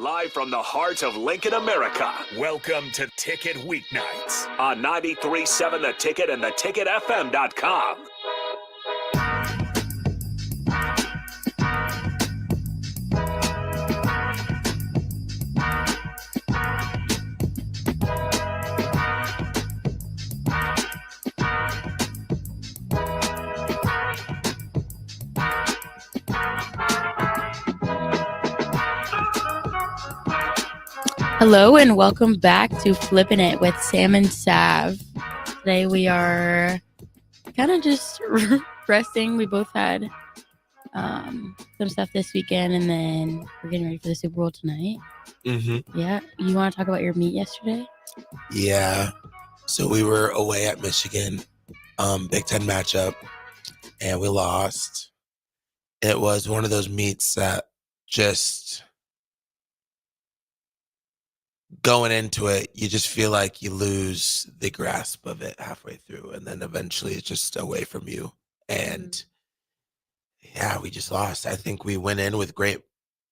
Live from the heart of Lincoln, America. Welcome to Ticket Weeknights On 93.7 The Ticket and theticketfm.com. Hello and welcome back to Flippin It with Sam and Sav. Today we are kind of just resting. We both had some stuff this weekend and then we're getting ready for the Super Bowl tonight. Mm-hmm. Yeah. You want to talk about your meet yesterday? Yeah. So we were away at Michigan, Big Ten matchup, and we lost. It was one of those meets that just going into it, you just feel like you lose the grasp of it halfway through, and then eventually it's just away from you. And yeah, we just lost. I think we went in with great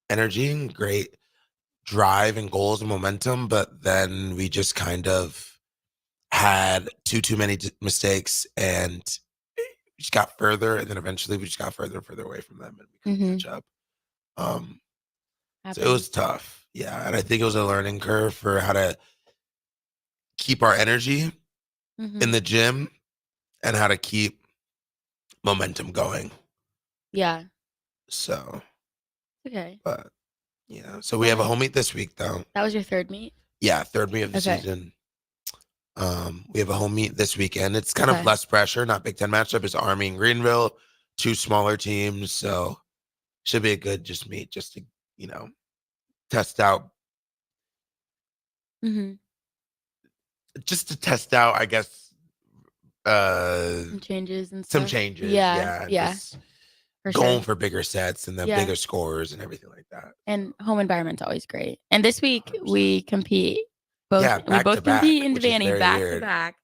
energy and great drive and goals and momentum, but then we just kind of had too many mistakes and we just got further, and then eventually we just got further and further away from them and we couldn't catch up. So it was tough. Yeah, and I think it was a learning curve for how to keep our energy in the gym and how to keep momentum going. Yeah. So. Okay. But, yeah. So we have a home meet this week, though. That was your third meet? Yeah, third meet of the season. We have a home meet this weekend. It's kind of less pressure, not Big Ten matchup. It's Army and Greenville, two smaller teams. So should be a good meet just to, test out. Just to test out, I guess. Some changes and stuff. Yeah. Going for bigger sets and then bigger scores and everything like that. And home environment's always great. And this week we compete. We both back, compete in Vanny back to back.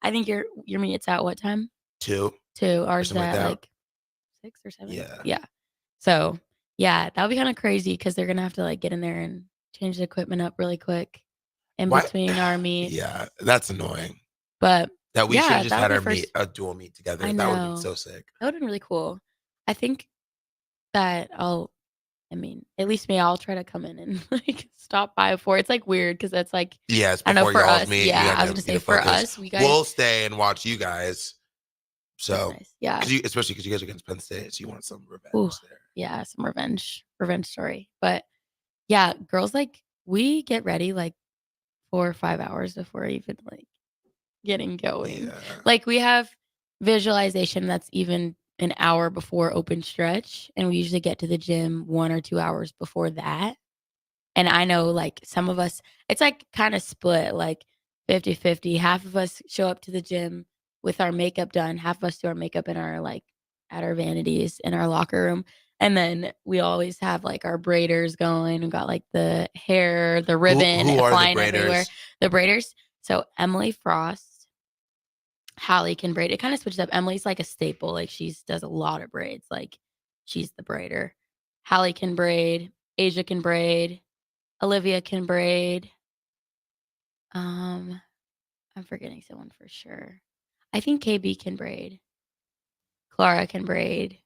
I think your meet's at what time? 2. Ours is at like 6 or 7. Yeah. So yeah, that'll be kind of crazy because they're gonna have to like get in there and change the equipment up really quick in between our meets. Yeah, that's annoying. But that we should have just had our a dual meet together. That would have been so sick. That would have been really cool. I think that at least I'll try to come in and like stop by before. It's like weird because that's like it's I know for us. Meet, I was gonna say for us, we'll stay and watch you guys. So nice. Yeah, especially because you guys are against Penn State, so you want some revenge there. Yeah, some revenge story. But yeah, girls like we get ready like 4 or 5 hours before even like getting going. Yeah. Like we have visualization that's even an hour before open stretch, and we usually get to the gym 1 or 2 hours before that. And I know like some of us, it's like kind of split, like 50-50. Half of us show up to the gym with our makeup done. Half of us do our makeup in our like at our vanities in our locker room. And then we always have like our braiders going. We got like the hair, the ribbon flying everywhere. The braiders. So Emily Frost, Hallie can braid. It kind of switches up. Emily's like a staple. Like she does a lot of braids. Like she's the braider. Hallie can braid. Asia can braid. Olivia can braid. I'm forgetting someone for sure. I think KB can braid. Clara can braid.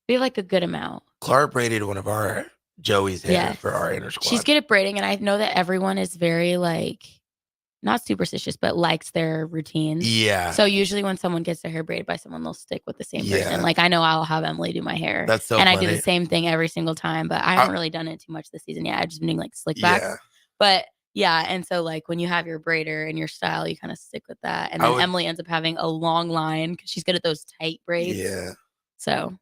We have like a good amount. Clara braided one of our Joey's hair for our inner squad. She's good at braiding, and I know that everyone is very like not superstitious, but likes their routines. Yeah. So usually when someone gets their hair braided by someone, they'll stick with the same person. Like I know I'll have Emily do my hair. That's so and funny. I do the same thing every single time, but I haven't really done it too much this season yet. I've just been doing like slick backs. Yeah. But yeah, and so like when you have your braider and your style, you kind of stick with that. And then Emily ends up having a long line because she's good at those tight braids. Yeah. So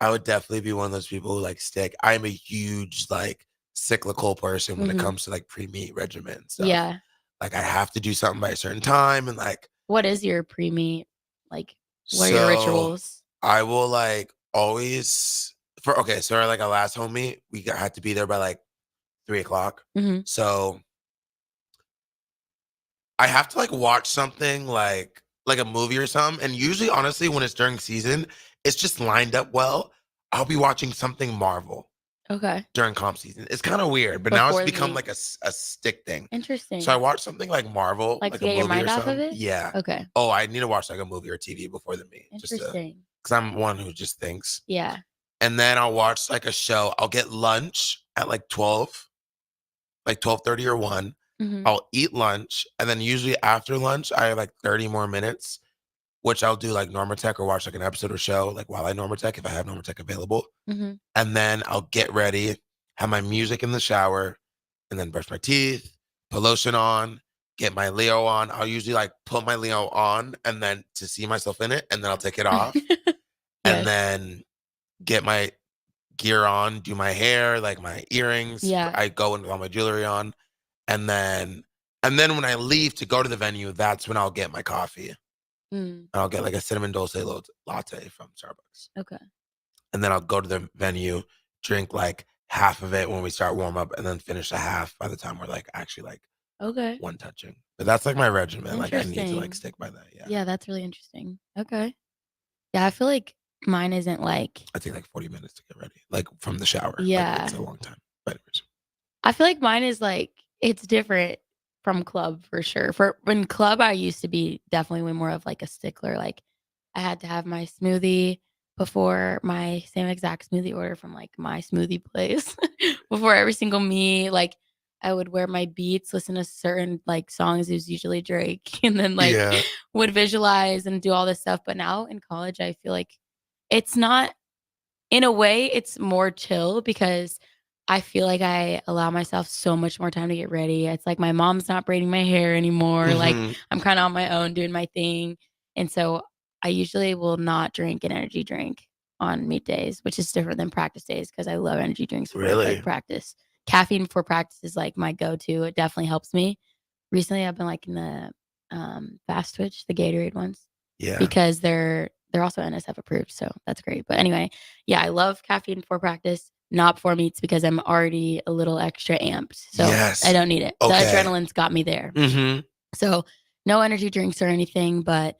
I would definitely be one of those people who like stick. I'm a huge like cyclical person when it comes to like pre-meet regimen stuff. Yeah. Like I have to do something by a certain time and like. What is your pre-meet? Like what are your rituals? I will like always so like our last home meet, we had to be there by like 3:00. So I have to like watch something like a movie or something. And usually, honestly, when it's during season, it's just lined up well. I'll be watching something Marvel. Okay. during comp season. It's kind of weird, but now it's Before the become meet. like a stick thing. Interesting. So I watch something like Marvel, Like like to a get your movie or mind off of something. it? Yeah. Okay. Oh, I need to watch like a movie or TV before the meet, just to, Interesting. because I'm one who just thinks. Yeah. And then I'll watch like a show. I'll get lunch at like 12, like 12:30 or 1. Mhm. I'll eat lunch, and then usually after lunch, I have like 30 more minutes, which I'll do like Normatech or watch like an episode or show, like while I Normatech, if I have Normatech available. Mhm. And then I'll get ready, have my music in the shower, and then brush my teeth, put lotion on, get my Leo on. I'll usually like put my Leo on and then to see myself in it, and then I'll take it off, and Yes. then get my gear on, do my hair, like my earrings. Yeah. I go in with all my jewelry on, and then when I leave to go to the venue, that's when I'll get my coffee. Mm. I'll get like a cinnamon dulce latte from Starbucks. Okay. And then I'll go to the venue, drink like half of it when we start warm up, and then finish the half by the time we're like actually like Okay. one touching. But that's like my regimen. Like I need to like Interesting. stick by that. Yeah. Yeah, that's really interesting. Okay. Yeah, I feel like mine isn't like I take like 40 minutes to get ready, like from the shower. Like yeah. it's a long time. But anyways. I feel like mine is like it's different from club for sure. For when club I used to be definitely way more of like a stickler. Like I had to have my smoothie before my same exact smoothie order from like my smoothie place before every single meet. Like I would wear my beats, listen to certain like songs. It was usually Drake, and then like Yeah. would visualize and do all this stuff. But now in college, I feel like it's not in a way, it's more chill because I feel like I allow myself so much more time to get ready. It's like my mom's not braiding my hair anymore. Like Mhm. I'm kind of on my own doing my thing. And so I usually will not drink an energy drink on meet days, which is different than practice days because I love energy drinks for Really? like practice. Caffeine before practice is like my go-to. It definitely helps me. Recently I've been like in the fast twitch, the Gatorade ones Yeah. because they're also NSF approved, so that's great. But anyway, yeah, I love caffeine before practice, not before meets because I'm already a little extra amped, so Yes. I don't need it. The Okay. adrenaline's got me there. Mm-hmm. So no energy drinks or anything, but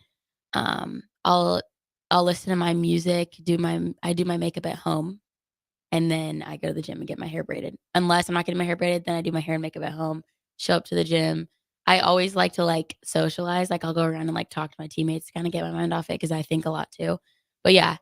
I'll listen to my music, I do my makeup at home, and then I go to the gym and get my hair braided. Unless I'm not getting my hair braided, then I do my hair and makeup at home, show up to the gym. I always like to like socialize. Like I'll go around and like talk to my teammates to kind of get my mind off it because I think a lot too. But yeah,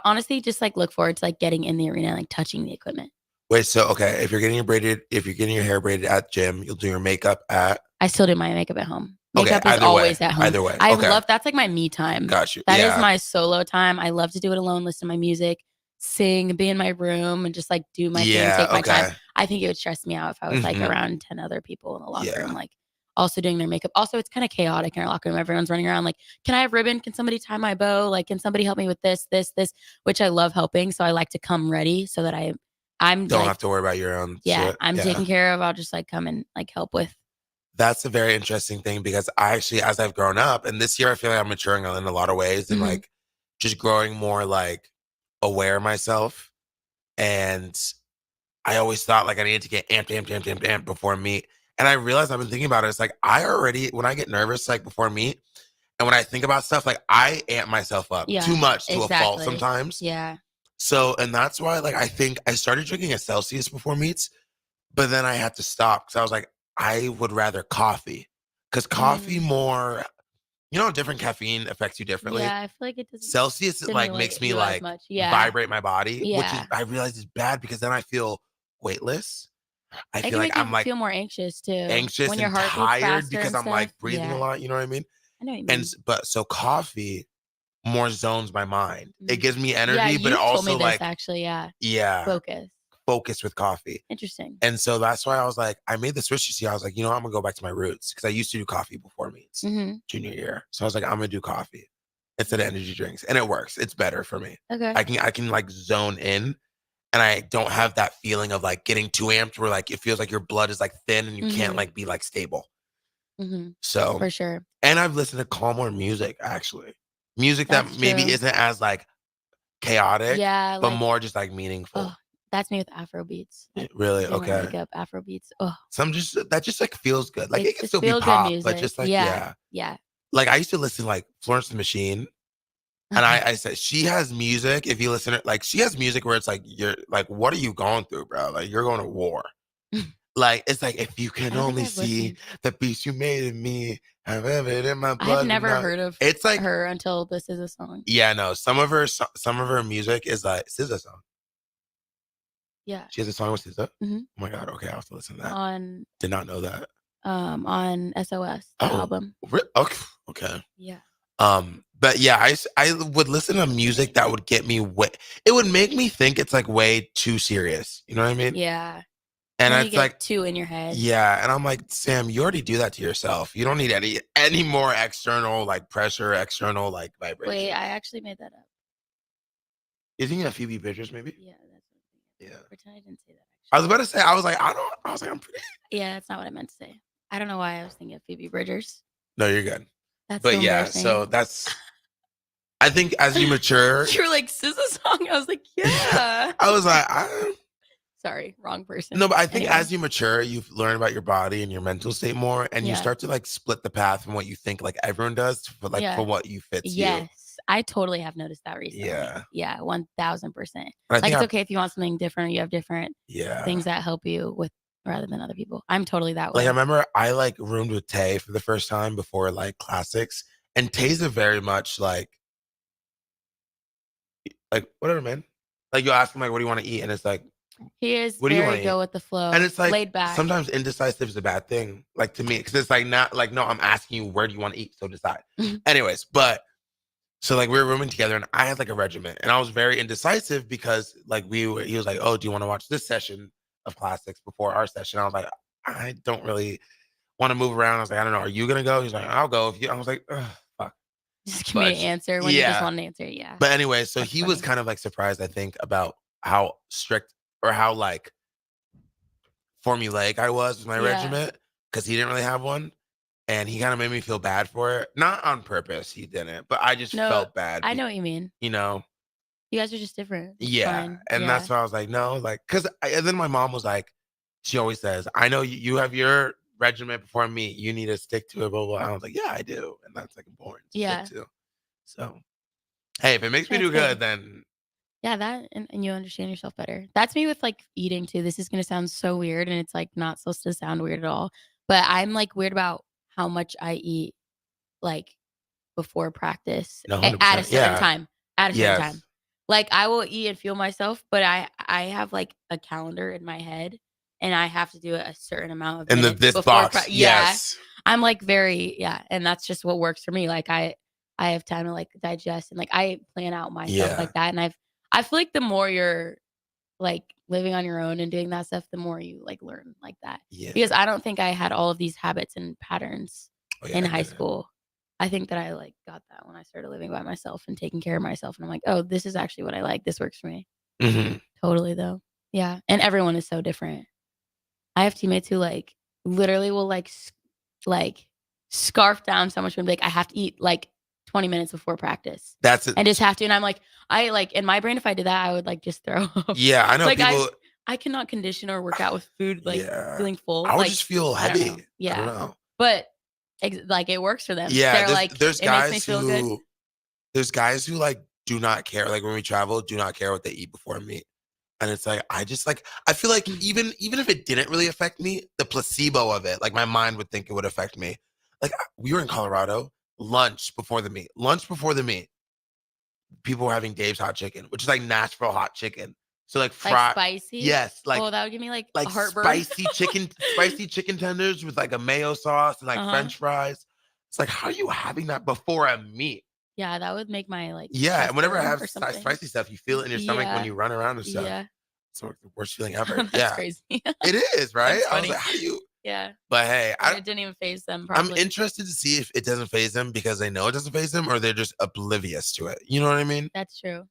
honestly just like look forward to like getting in the arena and like touching the equipment. Wait, so okay, if you're getting your hair braided at gym, you'll do your makeup at I still do my makeup at home. Okay, Makeup is either always way. at home. Either way. I Okay. love that's like my me time. Got you. That is Yeah. my solo time. I love to do it alone, listen to my music, sing, be in my room, and just like do my thing, Yeah. take my time. Okay. I think it would stress me out if I was like Mhm. around 10 other people in the locker Yeah. room, like also doing their makeup. Also, it's kind of chaotic in our locker room. Everyone's running around like, can I have ribbon? Can somebody tie my bow? Like, can somebody help me with this, which I love helping. So I like to come ready so that I'm Don't like, have to worry about your own yeah, shit. I'm Yeah. taken care of. I'll just like come and like help with. That's a very interesting thing because I actually, as I've grown up, and this year I feel like I'm maturing in a lot of ways and Mhm. like just growing more like aware of myself. And I always thought like I needed to get amped before meet. And I realized I've been thinking about it. It's like when I get nervous, like before meet, and when I think about stuff, like I amp myself up Yeah, too much to a fault exactly. sometimes. Yeah. So, and that's why like I think I started drinking a Celsius before meets, but then I had to stop because I was like, I would rather coffee. Because coffee more, different caffeine affects you differently. Yeah, I feel like it doesn't Celsius it like stimulate makes me you as like much. Yeah. vibrate my body, which is Yeah. I realize is bad because then I feel weightless. I It feel can like make I'm you like feel more anxious too. anxious When your and heart beats tired faster because and I'm like stuff. breathing a Yeah. lot. You know what I mean? I know what you And mean. but so coffee more zones my mind. It gives me Yeah, energy, but it you've told me also this like actually. Yeah. yeah, Focus. with coffee. Interesting. And so that's why I was like, I made the switch this year. I was like, I'm gonna go back to my roots because I used to do coffee before meets Mm-hmm. junior year. So I was like, I'm gonna do coffee instead of energy drinks, and it works. It's better for me. Okay. I can like zone in, and I don't have that feeling of like getting too amped where like it feels like your blood is like thin and you can't like be like stable. Mm-hmm. So For sure. and I've listened to calmer music actually, music That's that maybe true. isn't as like chaotic, Yeah, but like more just like meaningful. oh, that's me with Afro beats. Like Really? doing my Okay. makeup, Afro beats. Oh, Some just that just like feels good. Like it it's can just still be feel good pop, but music. just like Yeah. yeah. Yeah. Like I used to listen to like Florence and the Machine And I said, she has music. If you listen to like, she has music where it's like, you're like, what are you going through, bro? Like, you're going to war. Like, it's like, if you I can don't think only I've see listened. the beast you made in me, have it in my I've blood. never heard of It's like, her until This Is a Song. yeah, no, some of her music is like SZA song. Yeah. She has a song with SZA. Mhm. Oh my god, okay, I'll have to listen to that. On Did not know that. on SOS, the album. Okay. Yeah. But yeah, I would listen to music that would get me it would make me think it's like way too serious. You know what I mean? Yeah. And then you it's get like, two in your head. yeah, and I'm like, Sam, you already do that to yourself. You don't need any more external like pressure, external like vibration. Wait, I actually made that up. You think you have Phoebe Bridgers maybe? Yeah, that's what I'm thinking. Yeah. Pretend I didn't say that. I was about to say, I was like, I'm pretty. Yeah, that's not what I meant to say. I don't know why I was thinking of Phoebe Bridgers. No, you're good. That's But so yeah, embarrassing. so that's. I think as you mature, you were like SZA song. I was like, yeah. I was like, Sorry, wrong person. no, but I think Anyway. as you mature, you learn about your body and your mental state more, and you Yeah. start to like split the path from what you think like everyone does for like Yeah. for what you fits you. Yes, I totally have noticed that recently. Yeah. Yeah, 1000%. I Like think it's okay if you want something different or you have different yeah. things that help you with rather than other people. I'm totally that Like way. I remember I like roomed with Tay for the first time before like classics, and Tay's a very much like whatever, man. Like you'll ask him like, what do you want to eat, and it's like, He is what do you very want to go eat? with the flow. And it's like laid back. sometimes indecisive is a bad thing, like to me, because it's like not like no, I'm asking you where do you want to eat, so decide. Anyways, but so like we were rooming together, and I had like a regiment, and I was very indecisive because like he was like, oh, do you want to watch this session of classics before our session? I was like, I don't really want to move around. I was like, I don't know, are you gonna go? He's like, I'll go if you. I was like, ugh, fuck. Just give me an answer when you just want an answer. Yeah. But anyway, so That's he funny. was kind of like surprised, I think, about how strict or how like formulaic I was with my regiment because he didn't really have one. And he kind of made me feel bad for it. Not on purpose, he didn't, but I just felt bad. I know what you mean. You know? You guys are just different. It's Yeah. fine. And that's why I was like, no, like, and then my mom was like, she always says, I know you have your regiment before me. You need to stick to it, blah, blah. I was like, yeah, I do. And that's like important to stick to. So, hey, if it makes me do good, then. Yeah, that and you understand yourself better. That's me with like eating too. This is going to sound so weird and it's like not supposed to sound weird at all. But I'm like weird about how much I eat like before practice No, at 100%. a certain time. At a certain time. Like I will eat and fuel myself, but I have like a calendar in my head and I have to do it a certain amount of minutes this before box. Yes. I'm like very and that's just what works for me. Like I have time to like digest and like I plan out myself like that. And I feel like the more you're like living on your own and doing that stuff, the more you like learn like that. Yeah. Because I don't think I had all of these habits and patterns in high school. I think that I like got that when I started living by myself and taking care of myself. And I'm like, oh, this is actually what I like. This works for me. Mm-hmm. Totally though. Yeah. And everyone is so different. I have teammates who like literally will like scarf down so much and be like, I have to eat like 20 minutes before practice. That's it. And just have to. And I'm like, I like in my brain, if I did that, I would like just throw up. Yeah, I know like people. I cannot condition or work out with food like feeling full. I would like, just feel heavy. Yeah. I don't know. But like it works for them. Yeah, They're there's it guys makes me feel good. There's guys who like do not care. Like when we travel, do not care what they eat before meet. And it's like I just like I feel like even if it didn't really affect me, the placebo of it, like my mind would think it would affect me. Like we were in Colorado, lunch before the meet. People were having Dave's hot chicken, which is like Nashville hot chicken. So like fried, spicy. Yes, like that would give me like heartburn. spicy chicken tenders with like a mayo sauce and like French fries. It's like, how are you having that before a meat? Yeah, that would make my like. Yeah, and whenever I have spicy stuff, you feel it in your stomach when you run around and stuff. Yeah, it's like the worst feeling ever. That's crazy. It is, right? I was like, how do you? Yeah. But hey, it didn't even phase them. Probably. I'm interested to see if it doesn't phase them because they know it doesn't phase them, or they're just oblivious to it. You know what I mean? That's true.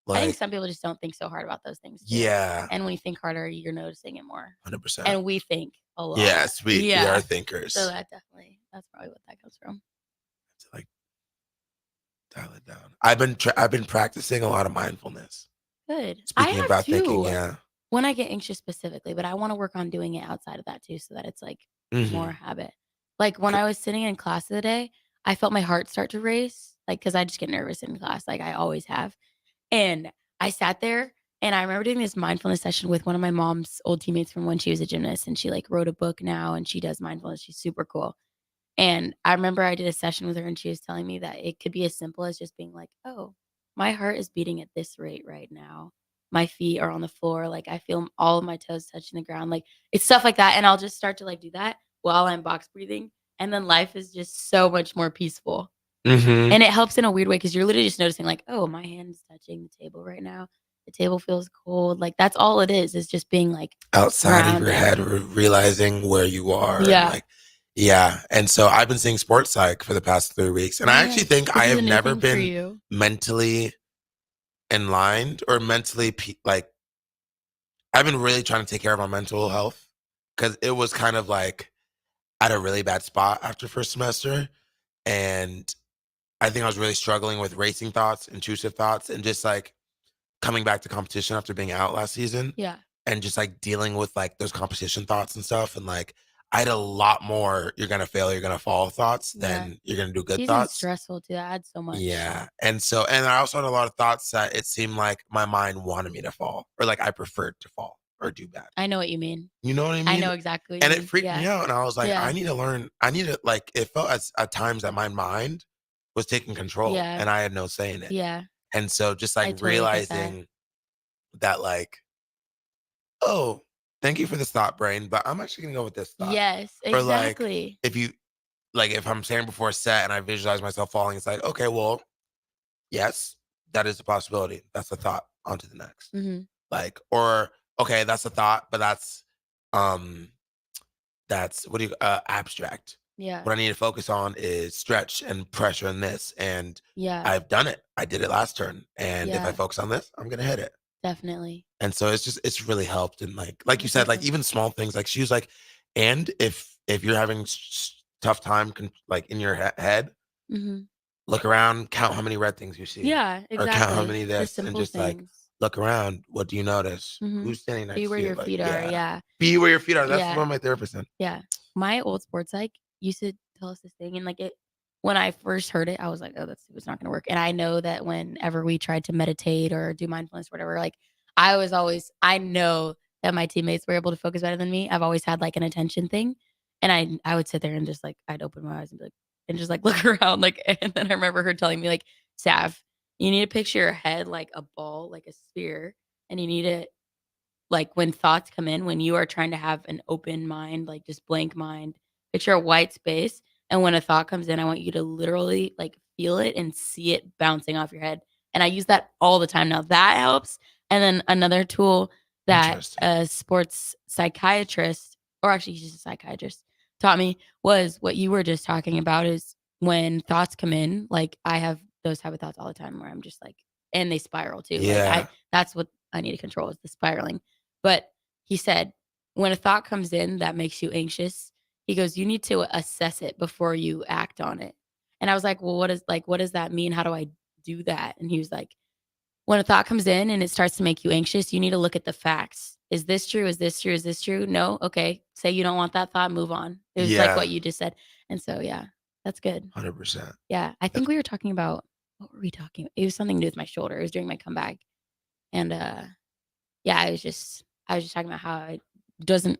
Like, I think some people just don't think so hard about those things. Too. Yeah. And when you think harder, you're noticing it more. 100%. And we think a lot. Yes, we are thinkers. So that's probably what that comes from. To like dial it down. I've been practicing a lot of mindfulness. Good. Speaking about thinking, yeah. When I get anxious specifically, but I want to work on doing it outside of that too, so that it's like more habit. Like when I was sitting in class the other day, I felt my heart start to race. like, because I just get nervous in class, like I always have. And I sat there and I remember doing this mindfulness session with one of my mom's old teammates from when she was a gymnast, and she like wrote a book now and she does mindfulness. She's super cool. And I remember I did a session with her and she was telling me that it could be as simple as just being like, oh, my heart is beating at this rate right now. My feet are on the floor. Like I feel all of my toes touching the ground. Like it's stuff like that. And I'll just start to like do that while I'm box breathing. And then life is just so much more peaceful. Mm-hmm. And it helps in a weird way because you're literally just noticing like, oh, my hand's touching the table right now. The table feels cold. Like that's all it is just being like Outside of your grounded. head, realizing where you are. And Yeah. like, yeah. And so I've been seeing sports psych for the past 3 weeks. And I actually think I This is have a new never thing for been you. mentally enlightened or mentally like, I've been really trying to take care of my mental health because it was kind of like at a really bad spot after first semester. And I think I was really struggling with racing thoughts, intrusive thoughts, and just like coming back to competition after being out last season. Yeah. And just like dealing with like those competition thoughts and stuff. And like I had a lot more you're gonna fail, you're gonna fall thoughts than you're gonna do good Season's thoughts. stressful too. That adds so much. Yeah. And I also had a lot of thoughts that it seemed like my mind wanted me to fall or like I preferred to fall or do bad. I know what you mean. You know what I mean? I know exactly what And you it mean. freaked Yeah. me out. And I was like, Yeah. I need to like, it felt at times that my mind was taking control Yeah. and I had no say in it. Yeah. And so just I like totally get that. realizing that like, oh, thank you for this thought, brain, but I'm actually gonna go with this thought. Yes, Or like, exactly. if I'm standing before a set and I visualize myself falling, it's like, okay, well, yes, that is a possibility. That's a thought. On to the next. Hmm. Like, or okay, that's a thought, but that's abstract. Yeah. What I need to focus on is stretch and pressure in this. And Yeah. I've done it. I did it last turn. And if I Yeah. focus on this, I'm gonna hit it. Definitely. And so it's really helped. And like you said, like even small things, like she was like, and if you're having tough time, like in your head, Hmm. look around, count how many red things you see. Yeah, Or exactly. count how many The this, and simple just like things. look around. What do you notice? Mhm. Who's standing next Be to where you? your Like, feet are. Yeah. Be where your feet are. That's Yeah. what my therapist said. Yeah. My old sports psych used to tell us this thing, and like when I first heard it, I was like, oh, it's not gonna work. And I know that whenever we tried to meditate or do mindfulness, whatever, like I know that my teammates were able to focus better than me. I've always had like an attention thing. And I would sit there and just like I'd open my eyes and be like and just like look around like and then I remember her telling me like, Sav, you need to picture your head like a ball, like a sphere, and you need to like when thoughts come in, when you are trying to have an open mind, like just blank mind, picture a white space. And when a thought comes in, I want you to literally like feel it and see it bouncing off your head. And I use that all the time now. That helps. And then another tool that Interesting. a sports psychiatrist, or actually he's just a psychiatrist, taught me was what you were just talking about is when thoughts come in, like I have those type of thoughts all the time where I'm just like, and they spiral too. Like Yeah. that's what I need to control is the spiraling. But he said, when a thought comes in that makes you anxious, he goes, you need to assess it before you act on it. And I was like, well, what does that mean? How do I do that? And he was like, when a thought comes in and it starts to make you anxious, you need to look at the facts. Is this true? Is this true? Is this true? No. Okay. Say you don't want that thought, move on. It was like what you just said. And so, yeah, that's good. 100%. Yeah. I think we were talking about, what were we talking about? It was something to do with my shoulder. It was during my comeback. And, yeah, I was just talking about how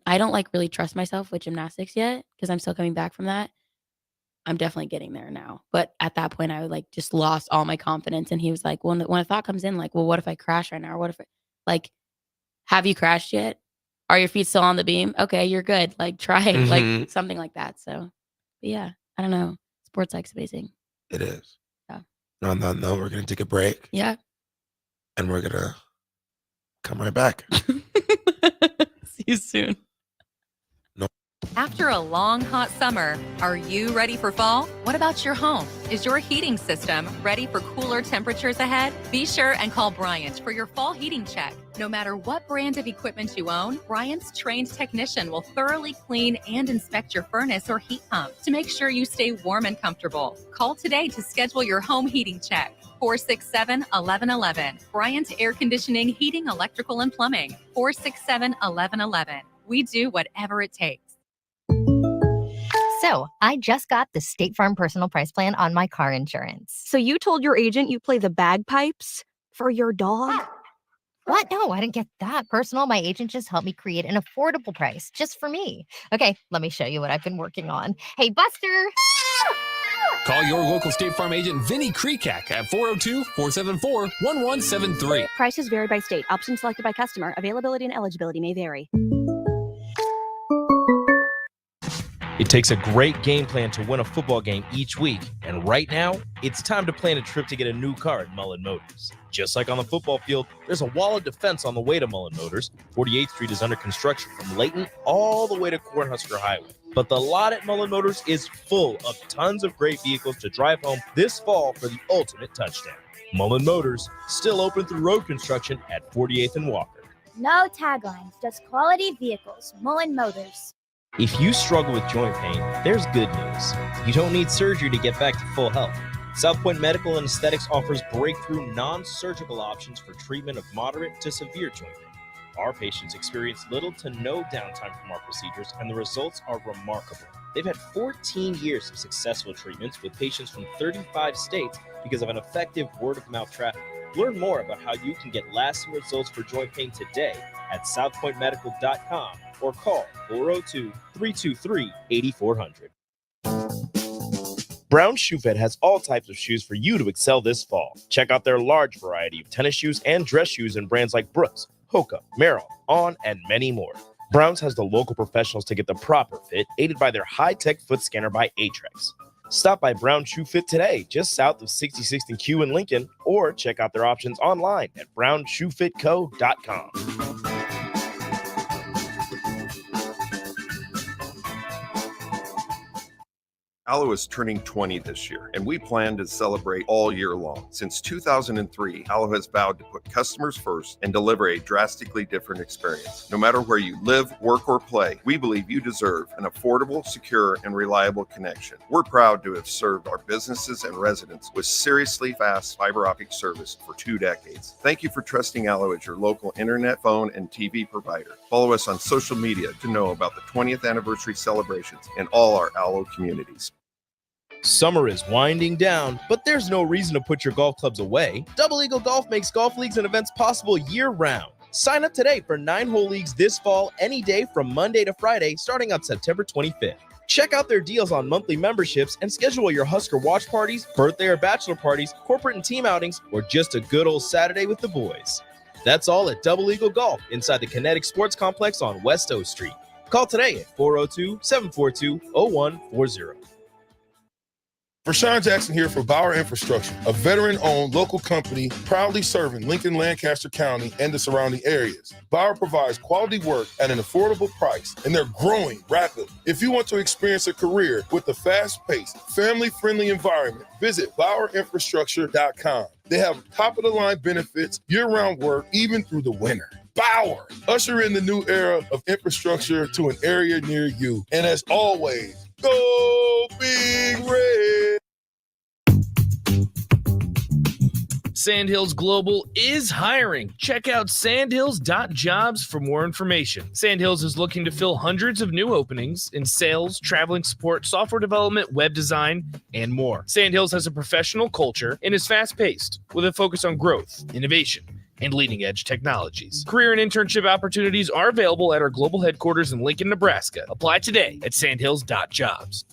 I don't like really trust myself with gymnastics yet because I'm still coming back from that. I'm definitely getting there now. But at that point I like just lost all my confidence. And he was like, when a thought comes in, like, well, what if I crash right now? Or what if like, have you crashed yet? Are your feet still on the beam? Okay, you're good. Like try it. Like something like that. So but yeah, I don't know. Sports psych's amazing. It is. Yeah. On that note, we're gonna take a break. Yeah. And we're gonna come right back. See you soon. After a long, hot summer, are you ready for fall? What about your home? Is your heating system ready for cooler temperatures ahead? Be sure and call Bryant for your fall heating check. No matter what brand of equipment you own, Bryant's trained technician will thoroughly clean and inspect your furnace or heat pump to make sure you stay warm and comfortable. Call today to schedule your home heating check. 467-1111. Bryant Air Conditioning, Heating, Electrical, and Plumbing. 467-1111. We do whatever it takes. So, I just got the State Farm Personal Price Plan on my car insurance. So you told your agent you play the bagpipes for your dog? What? No, I didn't get that personal. My agent just helped me create an affordable price just for me. Okay, let me show you what I've been working on. Hey, Buster! Call your local State Farm agent Vinny Krekak at 402-474-1173. Prices vary by state. Options selected by customer. Availability and eligibility may vary. It takes a great game plan to win a football game each week, and right now, it's time to plan a trip to get a new car at Mullen Motors. Just like on the football field, there's a wall of defense on the way to Mullen Motors. 48th Street is under construction from Layton all the way to Cornhusker Highway. But the lot at Mullen Motors is full of tons of great vehicles to drive home this fall for the ultimate touchdown. Mullen Motors, still open through road construction at 48th and Walker. No taglines, just quality vehicles. Mullen Motors. If you struggle with joint pain, there's good news. You don't need surgery to get back to full health. South Point Medical and Aesthetics offers breakthrough non-surgical options for treatment of moderate to severe joint pain. Our patients experience little to no downtime from our procedures, and the results are remarkable. They've had 14 years of successful treatments with patients from 35 states because of an effective word-of-mouth traffic. Learn more about how you can get lasting results for joint pain today at southpointmedical.com or call 402-323-8400. Brown Shoe Fit has all types of shoes for you to excel this fall. Check out their large variety of tennis shoes and dress shoes in brands like Brooks, Hoka, Merrell, On, and many more. Browns has the local professionals to get the proper fit, aided by their high-tech foot scanner by Aetrex. Stop by Brown Shoe Fit today, just south of 66th and Q in Lincoln, or check out their options online at brownshoefitco.com. Allo is turning 20 this year, and we plan to celebrate all year long. Since 2003, Allo has vowed to put customers first and deliver a drastically different experience. No matter where you live, work, or play, we believe you deserve an affordable, secure, and reliable connection. We're proud to have served our businesses and residents with seriously fast fiber optic service for 2 decades. Thank you for trusting Allo as your local internet, phone, and TV provider. Follow us on social media to know about the 20th anniversary celebrations in all our Allo communities. Summer is winding down, but there's no reason to put your golf clubs away. Double Eagle Golf makes golf leagues and events possible year-round. Sign up today for 9-hole leagues this fall, any day from Monday to Friday, starting on September 25th. Check out their deals on monthly memberships and schedule your Husker watch parties, birthday or bachelor parties, corporate and team outings, or just a good old Saturday with the boys. That's all at Double Eagle Golf inside the Kinetic Sports Complex on West O Street. Call today at 402-742-0140. Rashawn Jackson here for Bauer Infrastructure, a veteran-owned local company proudly serving Lincoln, Lancaster County, and the surrounding areas. Bauer provides quality work at an affordable price, and they're growing rapidly. If you want to experience a career with a fast-paced, family-friendly environment, visit BauerInfrastructure.com. They have top-of-the-line benefits, year-round work, even through the winter. Bauer, usher in the new era of infrastructure to an area near you. And as always, go Big Red! Sandhills Global is hiring. Check out sandhills.jobs for more information. Sandhills is looking to fill hundreds of new openings in sales, traveling support, software development, web design, and more. Sandhills has a professional culture and is fast-paced with a focus on growth, innovation, and leading-edge technologies. Career and internship opportunities are available at our global headquarters in Lincoln, Nebraska. Apply today at sandhills.jobs.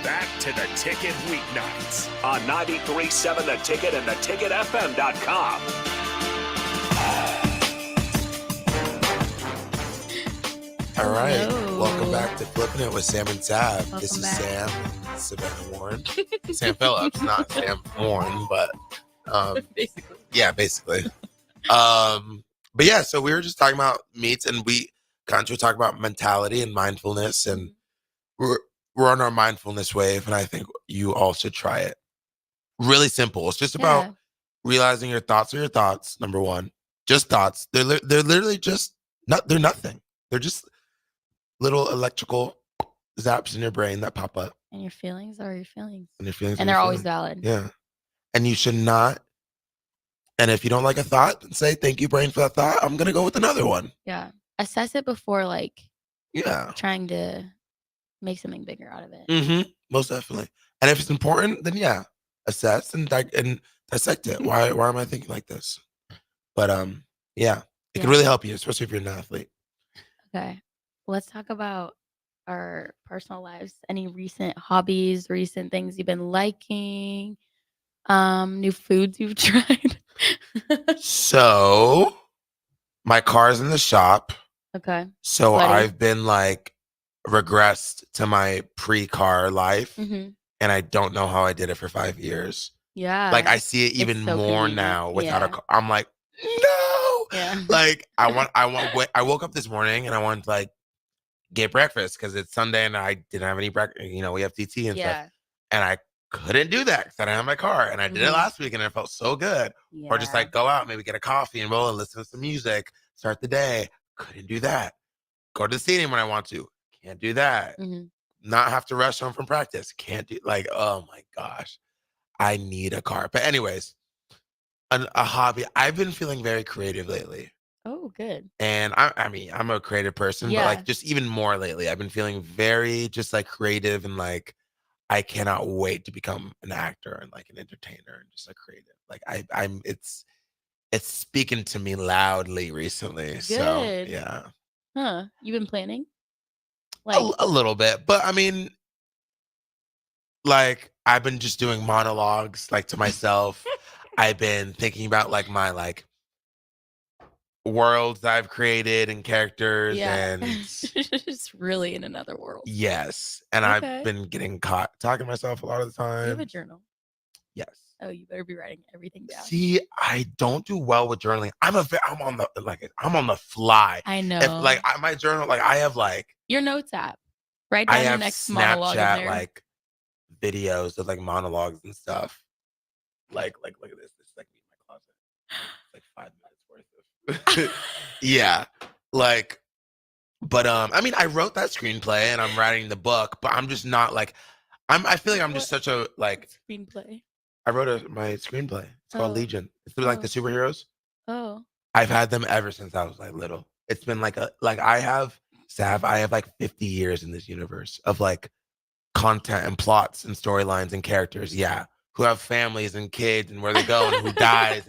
Back to the Ticket weeknights on 93.7 The Ticket and theticketfm.com. All right. Hello. Welcome back to Flippin It with Sam and Tab. This is back. Sam, Savannah Warren, Sam Phillips, not Sam Warren, but Basically. yeah, basically. But yeah, so we were just talking about meats, and we kind of talk about mentality and mindfulness, and we're on our mindfulness wave, and I think you all should try it. Really simple. It's just about realizing your thoughts are your thoughts. Number one, just thoughts. They're literally just they're nothing. They're just little electrical zaps in your brain that pop up. And your feelings are your feelings. And your feelings, And they're always valid. Yeah. And you should not And if you don't like a thought, then say, thank you, brain, for that thought. I'm going to go with another one. Yeah. Assess it before Yeah. trying to make something bigger out of it. Mm-hmm. Most definitely. And if it's important, then assess and dissect it. Why am I thinking like this? But it can really help you, especially if you're an athlete. Okay. Let's talk about our personal lives. Any recent hobbies, recent things you've been liking, new foods you've tried? So my car's in the shop. Okay. So Sweaty. I've been regressed to my pre-car life. Mm-hmm. And I don't know how I did it for 5 years. Yeah. I see it even so more convenient. now without a car. I'm like, no. Yeah. I woke up this morning and I wanted to get breakfast because it's Sunday and I didn't have any breakfast. We have TT and stuff. And I couldn't do that because I didn't have my car. And I did it last week and it felt so good. Yeah. Or just go out, maybe get a coffee and roll and listen to some music, start the day. Couldn't do that. Go to the stadium when I want to. Can't do that. Mm-hmm. Not have to rush home from practice. Can't do oh my gosh. I need a car. But anyways, a hobby. I've been feeling very creative lately. Oh, good. And I'm a creative person, but just even more lately. I've been feeling very just creative and I cannot wait to become an actor and an entertainer and just a creative. It's speaking to me loudly recently. Good. So yeah. Huh. You been planning? A little bit. But I've been just doing monologues to myself. I've been thinking about my worlds I've created and characters and just really in another world. Yes. And I've been getting caught talking to myself a lot of the time. You have a journal? Yes. Oh, you better be writing everything down. See, I don't do well with journaling. I'm on the fly. I know. If my journal, I have your notes app. Write down your next monologue in there. Snapchat videos of monologues and stuff. Look at this. This is me in my closet. It's 5 minutes worth of. Yeah. But I wrote that screenplay and I'm writing the book, but I'm just not I feel I'm just such a screenplay. I wrote my screenplay. It's called Legion. It's through the superheroes. Oh. I've had them ever since I was little. It's been I have 50 years in this universe of content and plots and storylines and characters. Yeah. Who have families and kids and where they go and who dies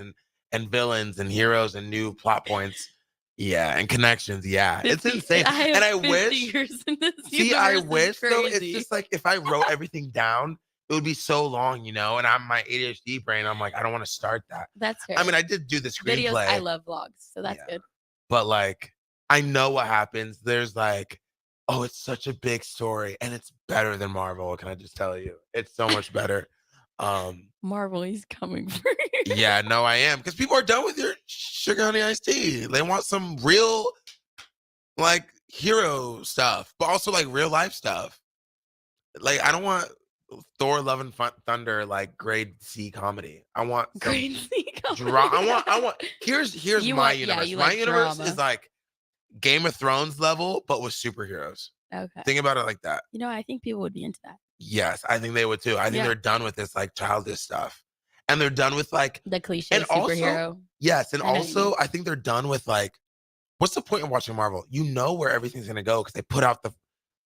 and villains and heroes and new plot points. Yeah. And connections. Yeah. It's insane. And I wish. I wish though. It's just if I wrote everything down, it would be so long, and I'm my ADHD brain. I'm I don't want to start that. That's fair. I did do the screenplay. Videos, I love vlogs, so that's good. But I know what happens. There's oh, it's such a big story and it's better than Marvel. Can I just tell you? It's so much better. Marvel, he's coming for you. Yeah, no, I am. Because people are done with your sugar honey iced tea. They want some real hero stuff, but also real life stuff. I don't want Thor Love and Thunder grade C comedy. I want grade C comedy. I want here's my universe. My universe drama. is Game of Thrones level, but with superheroes. Okay. Think about it like that. I think people would be into that. Yes, I think they would too. I think they're done with this childish stuff. And they're done with the cliche and superhero. Also, yes, and also I think they're done with what's the point of watching Marvel? You know where everything's gonna go because they put out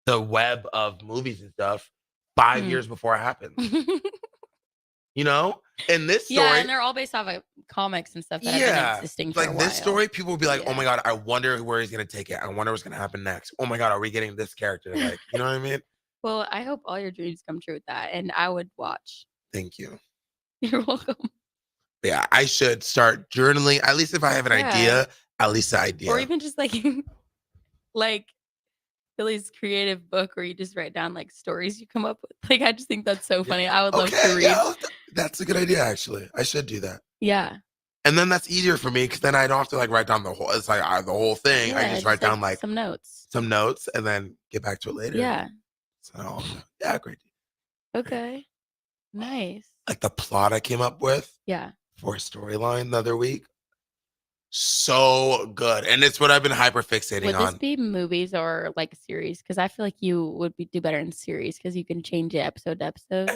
the web of movies and stuff 5 years before it happens. In this story, yeah, and they're all based off of comics and stuff that have been existing for a while. This story, people will be oh my god, I wonder where he's gonna take it. I wonder what's gonna happen next. Oh my god, are we getting this character? You know what I mean? Well, I hope all your dreams come true with that, and I would watch. Thank you. You're welcome. Yeah, I should start journaling. At least if I have an idea, at least the idea. Or even just Billy's creative book where you just write down stories you come up with. I just think that's so funny. I would love to read. Yeah, that's a good idea, actually. I should do that. Yeah. And then that's easier for me because then I don't have to write down the whole. It's the whole thing. Yeah, I just write down some notes. Some notes and then get back to it later. Yeah. So yeah, great. Okay. Nice. The plot I came up with. Yeah. For a storyline the other week. So good. And it's what I've been hyper fixating on. Would this be movies or a series? Because I feel you would do better in series because you can change it episode to episode,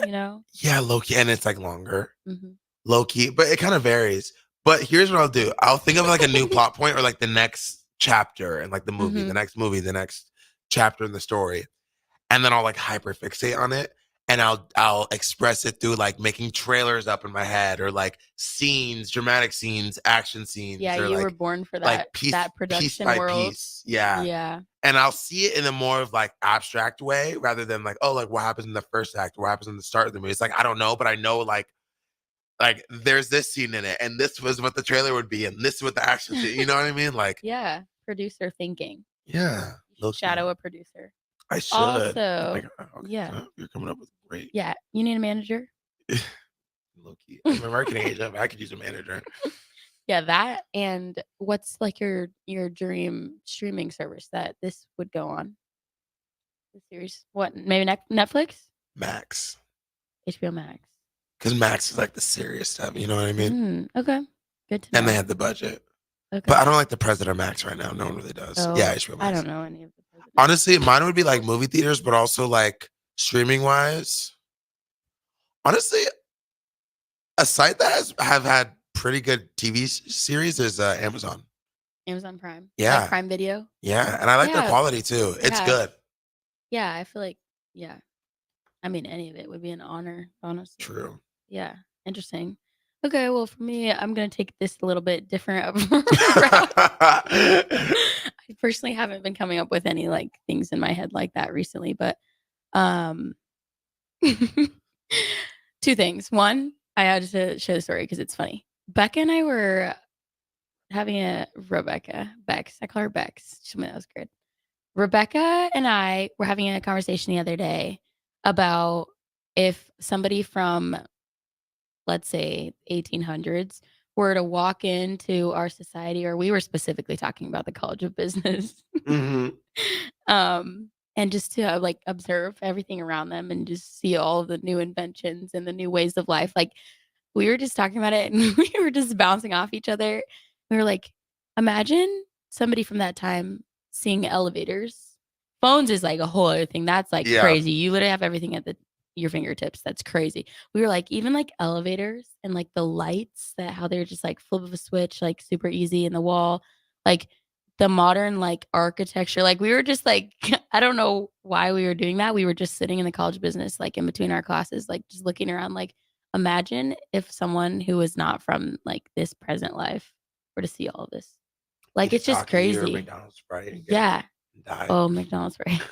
Yeah, low key. And it's longer. Mm-hmm. Low key. But it kind of varies. But here's what I'll do. I'll think of like a new plot point or like the next chapter and like the movie, the next chapter in the story. And then I'll like hyperfixate on it. And I'll express it through like making trailers up in my head or like scenes, dramatic scenes, action scenes. Yeah, or you like, were born for that, like piece that production by world. piece. Yeah. Yeah. And I'll see it in a more of like abstract way rather than like, oh, like what happens in the first act, what happens in the start of the movie. It's like, I don't know, but I know like there's this scene in it, and this was what the trailer would be, and this is what the action scene, you know what I mean? Like, Yeah. Producer thinking. yeah. Shadow a producer. I should. Also, Like, yeah. so you're coming up with great. Yeah. You need a manager? Low key. I'm a marketing agent, but I could use a manager. Yeah, that. And what's like your dream streaming service that this would go on? The series? What? Maybe Netflix? Max. HBO Max. Because Max is like the serious stuff, you know what I mean? Okay. Good to know. And they had the budget. Okay. But I don't like the president of Max right now. No one really does. Oh, Yeah, HBO Max. I don't know any of the presidents. Honestly, mine would be like movie theaters, but also like streaming wise. Honestly, a site that have had pretty good TV series is Amazon. Amazon Prime. Yeah. Like Prime Video. Yeah, and I like their quality too. It's good. Yeah, I feel like, yeah. I mean, any of it would be an honor, honestly. True. Yeah, interesting. Okay, well, for me, I'm going to take this a little bit different. I personally haven't been coming up with any like things in my head like that recently, but two things. One, I had to share the story because it's funny. Becca and I were having Bex. I call her Bex. She told me that was good. Rebecca and I were having a conversation the other day about if somebody from, let's say, 1800s were to walk into our society, or we were specifically talking about the College of Business, and just to like observe everything around them and just see all the new inventions and the new ways of life. Like we were just talking about it and we were just bouncing off each other. We were like, imagine somebody from that time seeing elevators. Phones is like a whole other thing. That's like crazy. You literally have everything at your fingertips. That's crazy. We were like, even like elevators and like the lights, that how they're just like flip of a switch, like super easy in the wall, like the modern like architecture. Like we were just like, I don't know why we were doing that. We were just sitting in the College of Business, like in between our classes, like just looking around, like imagine if someone who was not from like this present life were to see all of this. Like it's just crazy. McDonald's Sprite. Yeah. Oh, McDonald's Sprite.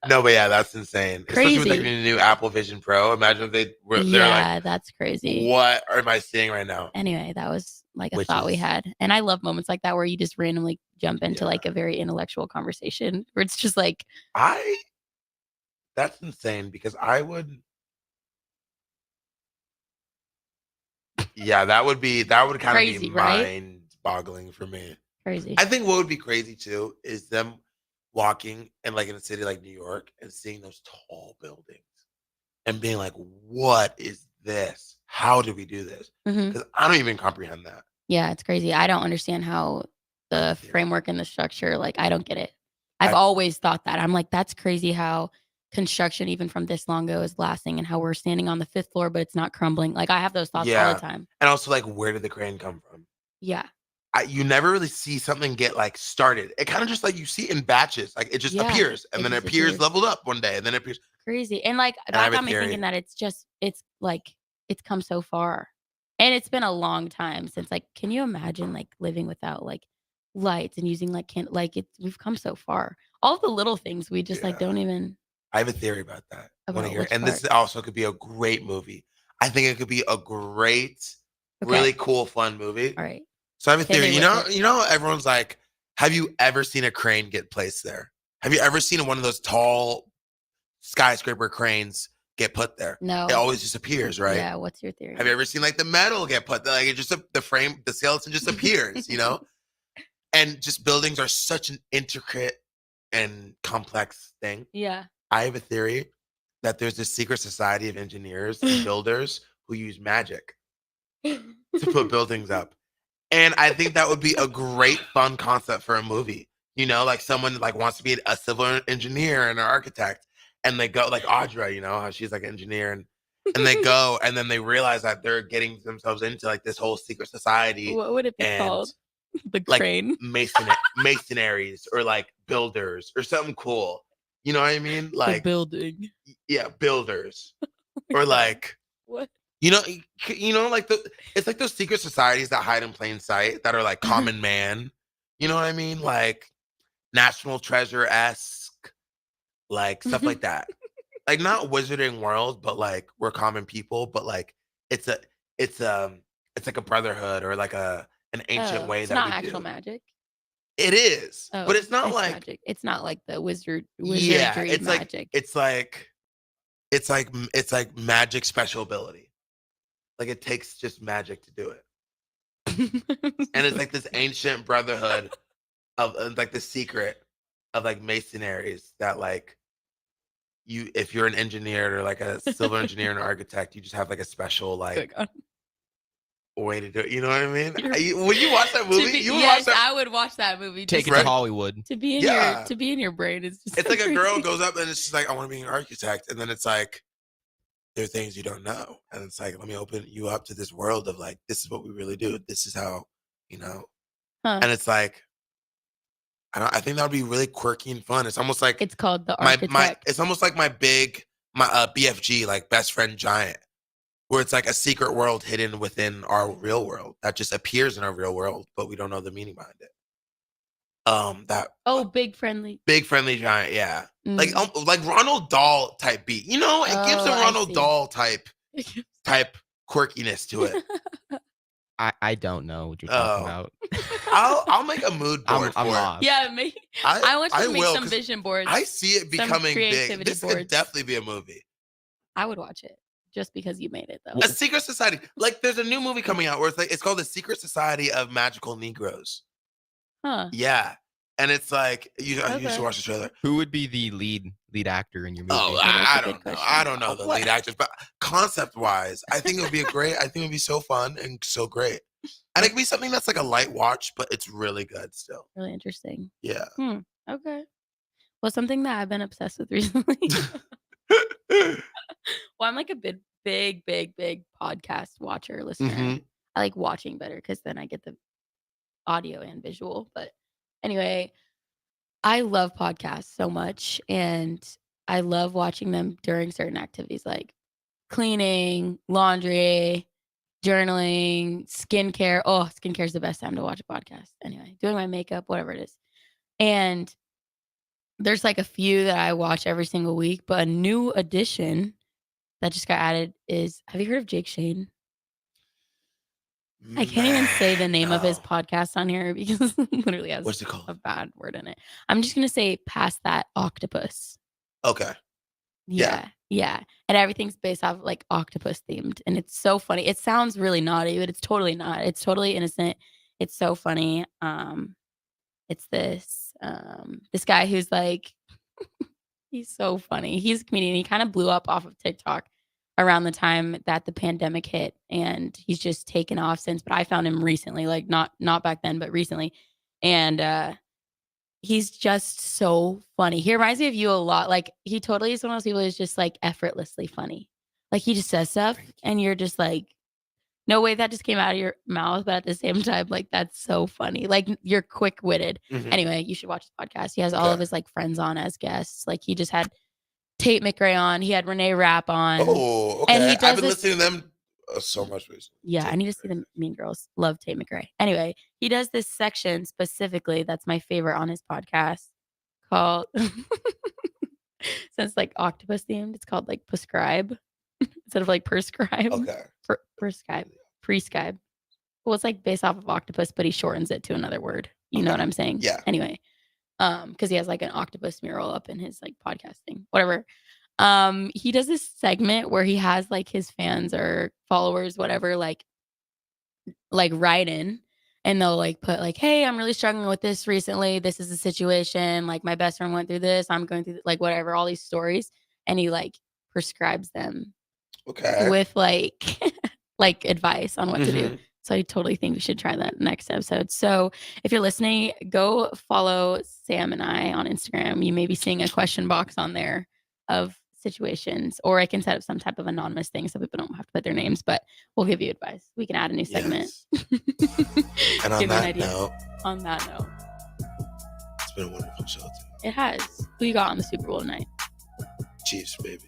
No, but yeah, that's insane. Crazy. Especially with like the new Apple Vision Pro. Imagine if they're like, that's crazy. What am I seeing right now? Anyway, that was like a thought we had. And I love moments like that where you just randomly jump into like a very intellectual conversation where it's just like that's insane because I would that would kind of be mind-boggling for me. Crazy. I think what would be crazy too is them walking in like in a city like New York and seeing those tall buildings and being like, what is this? How do we do this? Because I don't even comprehend that. Yeah, it's crazy. I don't understand how the framework and the structure, like I don't get it. I've always thought that. I'm like, that's crazy how construction even from this long ago is lasting and how we're standing on the 5th floor, but it's not crumbling. Like I have those thoughts all the time. And also like, where did the crane come from? Yeah. You never really see something get like started. It kind of just like you see in batches, like it just appears and then it appears leveled up one day and then it appears crazy. And like that got me thinking that it's like it's come so far and it's been a long time since like, can you imagine like living without like lights and using like we've come so far. All the little things we just like don't even. I have a theory about that. I want to hear. And this also could be a great movie. I think it could be a great, really cool, fun movie. All right. So I have a theory. You know, everyone's like, have you ever seen a crane get placed there? Have you ever seen one of those tall skyscraper cranes get put there? No. It always just appears, right? Yeah. What's your theory? Have you ever seen like the metal get put there? Like it just the frame, the skeleton just appears, you know? And just buildings are such an intricate and complex thing. Yeah. I have a theory that there's this secret society of engineers and builders who use magic to put buildings up. And I think that would be a great fun concept for a movie. You know, like someone like wants to be a civil engineer and an architect and they go like Audra, you know, how she's like an engineer and they go, and then they realize that they're getting themselves into like this whole secret society. What would it be and called? The like crane. masonaries or like builders or something cool. You know what I mean? The Like building. yeah, builders or like What? you know, like it's like those secret societies that hide in plain sight that are like common man. You know what I mean? Like National Treasure-esque, like stuff like that. Like not Wizarding World, but like we're common people, but like it's like a brotherhood or like an ancient way It's that not we actual do. magic. It is, Oh, but it's not like magic. It's not like the wizardry it's magic. like it's like magic special ability. Like it takes just magic to do it. And it's like this ancient brotherhood of like the secret of like masonaries that like if you're an engineer or like a civil engineer and architect, you just have like a special like way to do it. You know what I mean? Would you watch that movie? You would watch that? I would watch that movie. Take it to Hollywood. To be in your brain is just. It's like a girl goes up and it's just like, I want to be an architect, and then it's like, there are things you don't know, and it's like, let me open you up to this world of like, this is what we really do. This is how, and it's like, I think that would be really quirky and fun. It's almost like it's called the architect. It's almost like my BFG, like best friend giant, where it's like a secret world hidden within our real world that just appears in our real world, but we don't know the meaning behind it. Big friendly giant, yeah, like Ronald Dahl type beat. It gives a Ronald Dahl type quirkiness to it. I don't know what you're talking about. I'll make a mood board I'm for lost. it. Yeah, I want you to make some 'cause vision boards. I see it becoming big. creativity This boards. could definitely be a movie. I would watch it just because you made it though. A secret society. Like there's a new movie coming out where it's called The Secret Society of Magical Negroes. Huh. Yeah. And it's like you should watch the trailer. Who would be the lead actor in your movie? Oh, I don't know. I don't know the lead actors, but concept wise, I think it would be I think it would be so fun and so great. And it could be something that's like a light watch, but it's really good still. Really interesting. Yeah. Okay. Well, something that I've been obsessed with recently. Well, I'm like a big podcast watcher, listener. Mm-hmm. I like watching better because then I get the audio and visual. But anyway, I love podcasts so much, and I love watching them during certain activities like cleaning, laundry, journaling, skincare. Oh, skincare is the best time to watch a podcast. Anyway, doing my makeup, whatever it is. And there's like a few that I watch every single week, but a new addition that just got added is, have you heard of Jake Shane? I can't even say the name of his podcast on here because it literally has What's it called? a bad word in it. I'm just going to say Past That Octopus. Okay. Yeah. And everything's based off like octopus themed. And it's so funny. It sounds really naughty, but it's totally not. It's totally innocent. It's so funny. It's this guy who's like, he's so funny. He's a comedian. He kind of blew up off of TikTok around the time that the pandemic hit, and he's just taken off since. But I found him recently, like not back then, but recently. And he's just so funny. He reminds me of you a lot. Like he totally is one of those people who's just like effortlessly funny. Like he just says stuff and you're just like, no way that just came out of your mouth. But at the same time, like that's so funny. Like you're quick-witted. Mhm. Anyway, you should watch the podcast. He has all of his like friends on as guests. Like he just had Tate McRae on. He had Renee Rapp on. Oh, okay. And he does I've been this- listening to them so much recently. Yeah, I need to see the Mean Girls. Love Tate McRae. Anyway, he does this section specifically that's my favorite on his podcast called, since like octopus themed, it's called like prescribe instead of like prescribe. Okay. Prescribe. Well, it's like based off of octopus, but he shortens it to another word. You know what I'm saying? Yeah. Anyway, because he has like an octopus mural up in his like podcasting, whatever. He does this segment where he has like his fans or followers, whatever, like write in, and they'll like put like, hey, I'm really struggling with this recently. This is the situation. Like my best friend went through this. I'm going through like whatever, all these stories. And he like prescribes them with like like advice on what to do. So I totally think we should try that next episode. So if you're listening, go follow Sam and I on Instagram. You may be seeing a question box on there of situations, or I can set up some type of anonymous thing so people don't have to put their names, but we'll give you advice. We can add a new segment. And on Give you an that idea. note, On that note, it's been a wonderful show. it has. Who you got on the Super Bowl tonight? Chiefs, baby.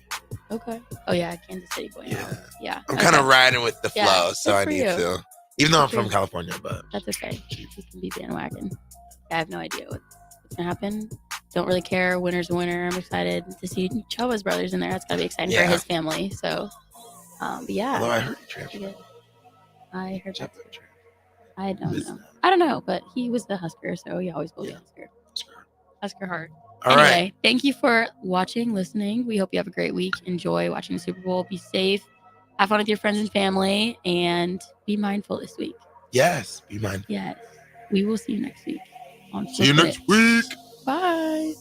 Okay. Oh yeah, Kansas City boy. Yeah. I'm kind of riding with the Yeah, flow, so good I for need you. to. Even though I'm Good for from you. California, but That's okay. You can be bandwagon. I have no idea what's gonna happen. Don't really care. Winner's a winner. I'm excited to see Chova's brothers in there. That's gotta be exciting for Yeah. his family. So, but yeah. although I heard he transferred. I heard that. I don't know. I don't know, but he was the Husker, so he always will be Husker. Husker heart. All Anyway, right. thank you for watching, listening. We hope you have a great week. Enjoy watching the Super Bowl. Be safe. Have fun with your friends and family, and be mindful this week. Yes, be mindful. Yes. We will see you next week. On See you Flippin' next It. week. Bye.